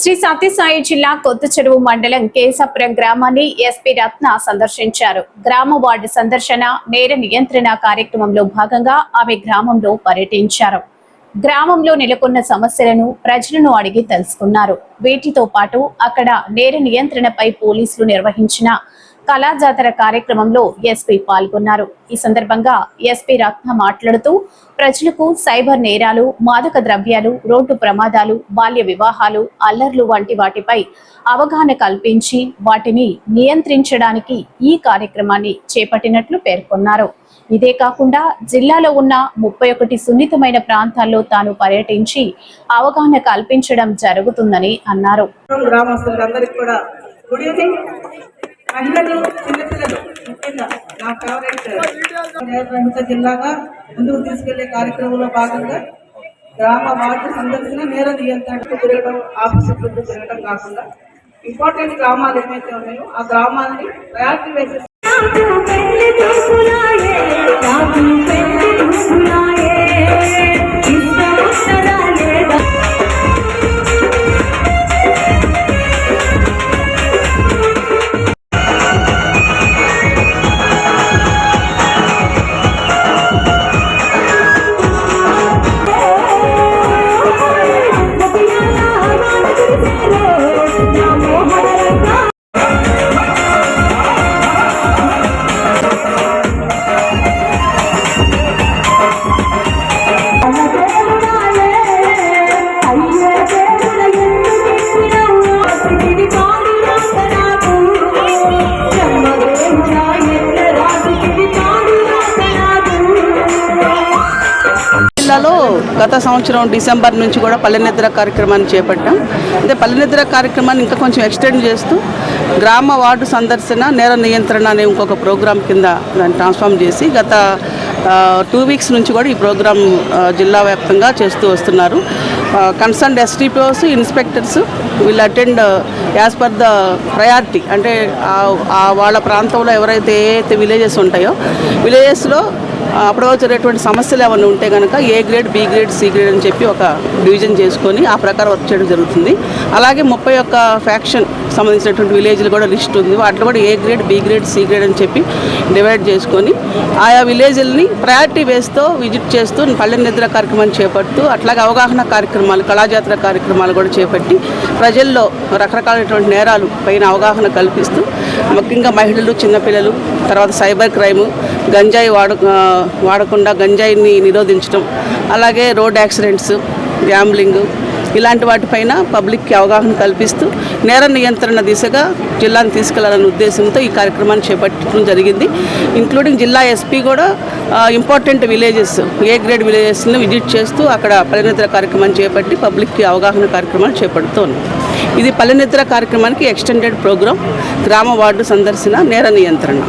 శ్రీ సత్యసాయి జిల్లా కొత్తచెరువు మండలం కేశపురం గ్రామాన్ని ఎస్పీ రత్న సందర్శించారు. గ్రామ వార్డు సందర్శన నేర నియంత్రణ కార్యక్రమంలో భాగంగా ఆమె గ్రామంలో పర్యటించారు. గ్రామంలో నెలకొన్న సమస్యలను ప్రజలను అడిగి తెలుసుకున్నారు. వీటితో పాటు అక్కడ నేర నియంత్రణపై పోలీసులు నిర్వహించిన కళాజాతర కార్యక్రమంలో ఎస్పీ పాల్గొన్నారు. ఈ సందర్భంగా ఎస్పీ రత్న మాట్లాడుతూ ప్రజలకు సైబర్ నేరాలు, మాదక ద్రవ్యాలు, రోడ్డు ప్రమాదాలు, బాల్య వివాహాలు, అల్లర్లు వంటి వాటిపై అవగాహన కల్పించి వాటిని నియంత్రించడానికి ఈ కార్యక్రమాన్ని చేపట్టినట్లు పేర్కొన్నారు. ఇదే కాకుండా జిల్లాలో ఉన్న 31 సున్నితమైన ప్రాంతాల్లో తాను పర్యటించి అవగాహన కల్పించడం జరుగుతుందని అన్నారు. మహిళలు చిన్నపిల్లలు ముఖ్యంగా నా ఫేవరెట్ జిల్లాగా ముందుకు తీసుకెళ్లే కార్యక్రమంలో భాగంగా గ్రామ వార్డు సందర్శన నేర నియంత్రణకు తిరగడం, ఆఫీసు చుట్టూ తిరగడం కాకుండా ఇంపార్టెంట్ గ్రామాలు ఏమైతే ఉన్నాయో ఆ గ్రామాలని ప్రయారిటీ వేసే జిల్లాలో గత సంవత్సరం డిసెంబర్ నుంచి కూడా పల్లెనిద్ర కార్యక్రమాన్ని చేపట్టాం. అదే పల్లెనిద్ర కార్యక్రమాన్ని ఇంకా కొంచెం ఎక్స్టెండ్ చేస్తూ గ్రామ వార్డు సందర్శన నేర నియంత్రణ అనే ఇంకొక ప్రోగ్రాం కింద దాన్ని ట్రాన్స్ఫార్మ్ చేసి గత 2 వీక్స్ నుంచి కూడా ఈ ప్రోగ్రాం జిల్లా వ్యాప్తంగా చేస్తూ వస్తున్నారు. Concerned STPOs, inspectors will attend as per the priority. అంటే వాళ్ళ ప్రాంతంలో ఎవరైతే విలేజెస్ ఉంటాయో విలేజెస్లో అప్పుడు జరిగేటువంటి సమస్యలు ఏమైనా ఉంటే కనుక A grade, B grade, C grade అని చెప్పి ఒక డివిజన్ చేసుకొని ఆ ప్రకారం వర్క్ చేయడం జరుగుతుంది. అలాగే 31 ఫ్యాక్షన్ సంబంధించినటువంటి విలేజ్లు కూడా లిస్ట్ ఉంది. వాటిలో కూడా A grade, B grade, C grade అని చెప్పి డివైడ్ చేసుకొని ఆయా విలేజ్లని ప్రయారిటీ వేస్తూ విజిట్ చేస్తూ పల్లెనిద్ర కార్యక్రమాన్ని చేపడుతూ అట్లాగే అవగాహన కార్యక్రమాలు, కళాజాతర కార్యక్రమాలు కూడా చేపట్టి ప్రజల్లో రకరకాలైనటువంటి నేరాలు పైన అవగాహన కల్పిస్తూ ముఖ్యంగా మహిళలు, చిన్నపిల్లలు, తర్వాత సైబర్ క్రైము, గంజాయి వాడకుండా గంజాయిని నిరోధించడం, అలాగే రోడ్ యాక్సిడెంట్స్, గ్యాంబ్లింగ్ ఇలాంటి వాటిపైన పబ్లిక్కి అవగాహన కల్పిస్తూ నేర నియంత్రణ దిశగా జిల్లాను తీసుకెళ్లాలనే ఉద్దేశంతో ఈ కార్యక్రమాన్ని చేపట్టడం జరిగింది. ఇంక్లూడింగ్ జిల్లా ఎస్పీ కూడా ఇంపార్టెంట్ విలేజెస్, ఏ గ్రేడ్ విలేజెస్ని విజిట్ చేస్తూ అక్కడ పల్లెనిద్ర కార్యక్రమాన్ని చేపట్టి పబ్లిక్కి అవగాహన కార్యక్రమాలు చేపడుతూ ఉన్నాం. ఇది పల్లెనిద్ర కార్యక్రమానికి ఎక్స్టెండెడ్ ప్రోగ్రాం, గ్రామ వార్డు సందర్శన నేర నియంత్రణ.